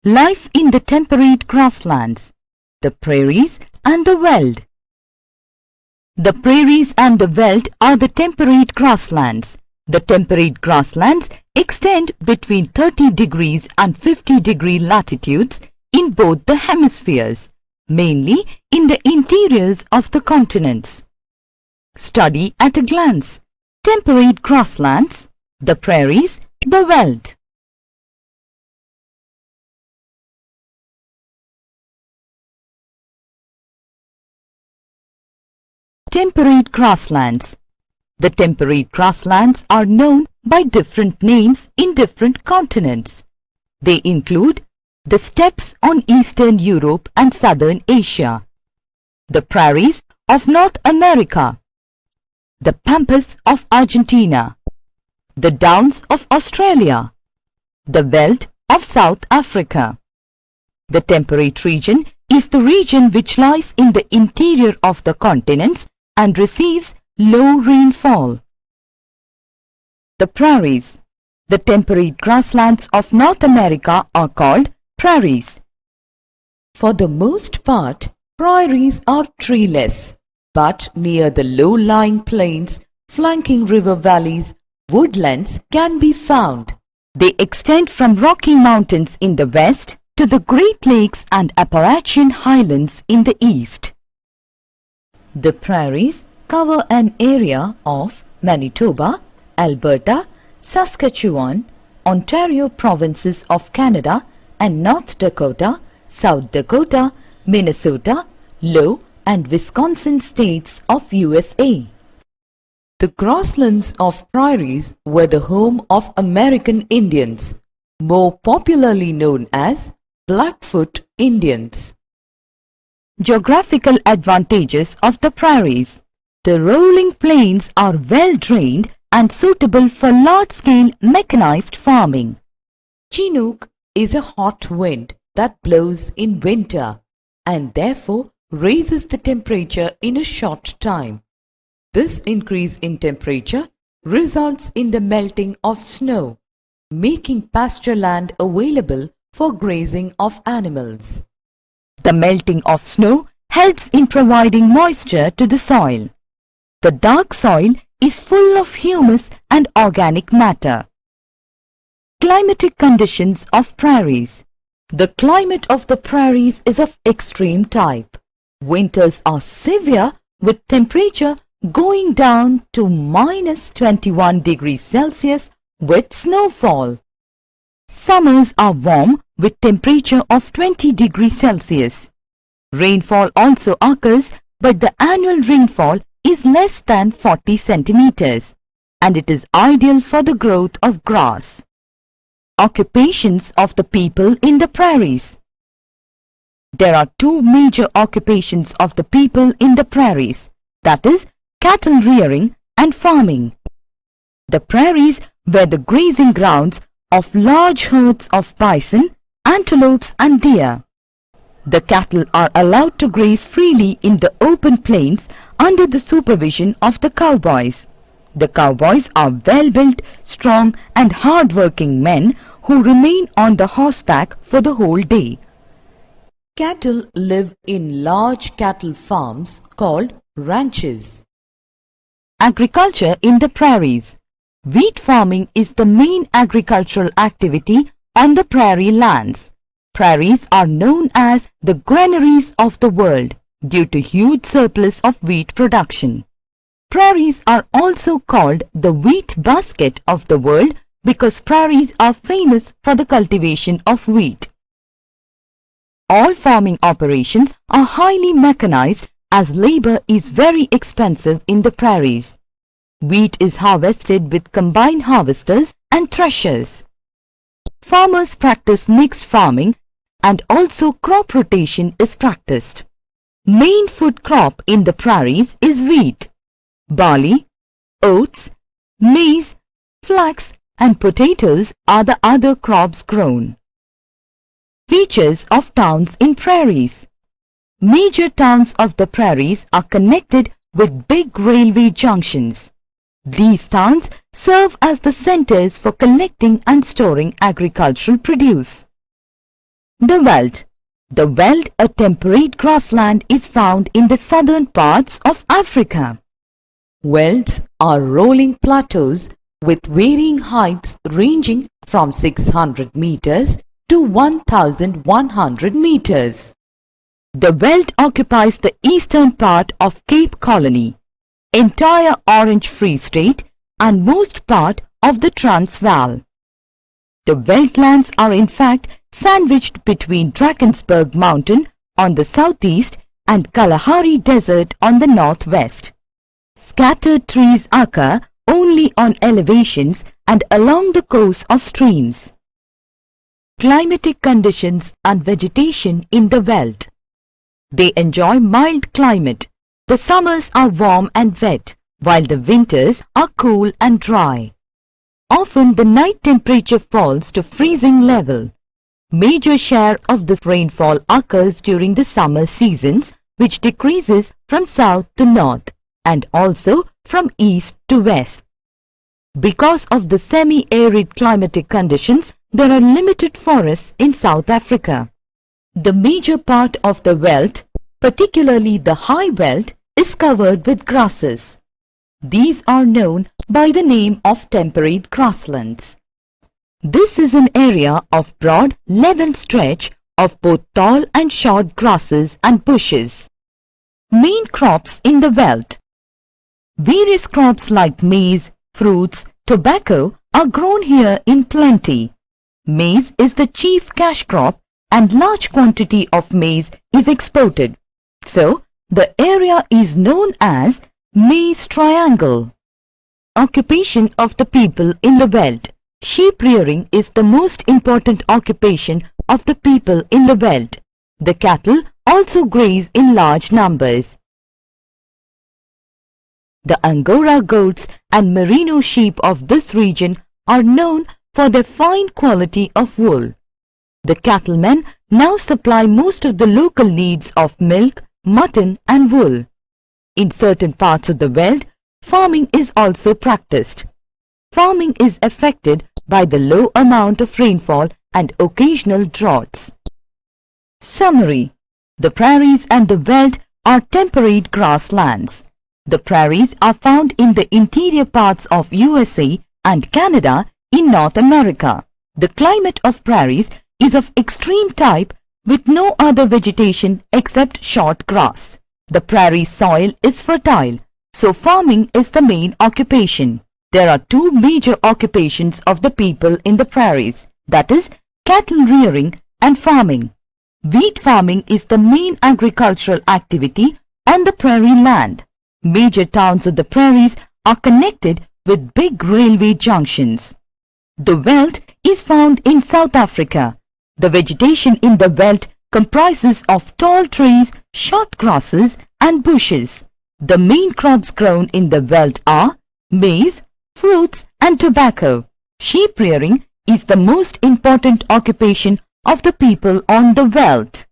Life in the temperate grasslands, the prairies and the Welt. The prairies and the Welt are the temperate grasslands. The temperate grasslands extend between 30 degrees and 50-degree latitudes in both the hemispheres, mainly in the interiors of the continents. Study at a glance. Temperate grasslands, the prairies, the Welt. Temperate grasslands. The temperate grasslands are known by different names in different continents. They include the steppes on Eastern Europe and Southern Asia, the prairies of North America, the pampas of Argentina, the downs of Australia, the Welt of South Africa. The temperate region is the region which lies in the interior of the continents and receives low rainfall. The prairies. The temperate grasslands of North America are called prairies. For the most part, prairies are treeless, but near the low-lying plains, flanking river valleys, woodlands can be found. They extend from Rocky Mountains in the west to the Great Lakes and Appalachian Highlands in the east. The prairies cover an area of Manitoba, Alberta, Saskatchewan, Ontario provinces of Canada and North Dakota, South Dakota, Minnesota, Low and Wisconsin states of USA. The grasslands of prairies were the home of American Indians, more popularly known as Blackfoot Indians. Geographical advantages of the prairies. The rolling plains are well drained and suitable for large-scale mechanized farming. Chinook is a hot wind that blows in winter and therefore raises the temperature in a short time. This increase in temperature results in the melting of snow, making pasture land available for grazing of animals. The melting of snow helps in providing moisture to the soil. The dark soil is full of humus and organic matter. Climatic conditions of prairies. The climate of the prairies is of extreme type. Winters are severe with temperature going down to -21 degrees Celsius with snowfall. Summers are warm with temperature of 20 degrees Celsius. Rainfall also occurs, but the annual rainfall is less than 40 centimeters and it is ideal for the growth of grass. Occupations of the people in the prairies. There are two major occupations of the people in the prairies, that is, cattle rearing and farming. The prairies were the grazing grounds of large herds of bison, antelopes and deer. The cattle are allowed to graze freely in the open plains under the supervision of the cowboys. The cowboys are well-built, strong and hard-working men who remain on the horseback for the whole day. Cattle live in large cattle farms called ranches. Agriculture in the prairies. Wheat farming is the main agricultural activity on the prairie lands. Prairies are known as the granaries of the world due to huge surplus of wheat production. Prairies are also called the wheat basket of the world because prairies are famous for the cultivation of wheat. All farming operations are highly mechanized as labor is very expensive in the prairies. Wheat is harvested with combine harvesters and threshers. Farmers practice mixed farming and also crop rotation is practiced. Main food crop in the prairies is wheat, barley, oats, maize, flax and potatoes are the other crops grown. Features of towns in prairies. Major towns of the prairies are connected with big railway junctions. These towns serve as the centers for collecting and storing agricultural produce. The Welt. The Welt, a temperate grassland, is found in the southern parts of Africa. Welts are rolling plateaus with varying heights ranging from 600 meters to 1,100 meters. The Welt occupies the eastern part of Cape Colony, entire Orange Free State and most part of the Transvaal. The Weltlands are in fact sandwiched between Drakensberg Mountain on the southeast and Kalahari Desert on the northwest. Scattered trees occur only on elevations and along the course of streams. Climatic conditions and vegetation in the Welt. They enjoy mild climate. The summers are warm and wet, while the winters are cool and dry. Often the night temperature falls to freezing level. Major share of the rainfall occurs during the summer seasons, which decreases from south to north and also from east to west. Because of the semi-arid climatic conditions, there are limited forests in South Africa. The major part of the Welt, particularly the high Welt, is covered with grasses. These are known by the name of temperate grasslands. This is an area of broad, level stretch of both tall and short grasses and bushes. Main crops in the Welt. Various crops like maize, fruits, tobacco are grown here in plenty. Maize is the chief cash crop and large quantity of maize is exported. So, the area is known as Maize Triangle. Occupation of the people in the Welt. Sheep rearing is the most important occupation of the people in the Welt. The cattle also graze in large numbers. The Angora goats and merino sheep of this region are known for their fine quality of wool. The cattlemen now supply most of the local needs of milk, mutton and wool. In certain parts of the Welt, farming is also practiced. Farming is affected by the low amount of rainfall and occasional droughts. Summary. The prairies and the Welt are temperate grasslands. The prairies are found in the interior parts of USA and Canada in North America. The climate of prairies is of extreme type with no other vegetation except short grass. The prairie soil is fertile, so farming is the main occupation. There are two major occupations of the people in the prairies, that is, cattle rearing and farming. Wheat farming is the main agricultural activity on the prairie land. Major towns of the prairies are connected with big railway junctions. The Welt is found in South Africa. The vegetation in the Welt comprises of tall trees, short grasses and bushes. The main crops grown in the Welt are maize, fruits and tobacco. Sheep rearing is the most important occupation of the people on the Welt.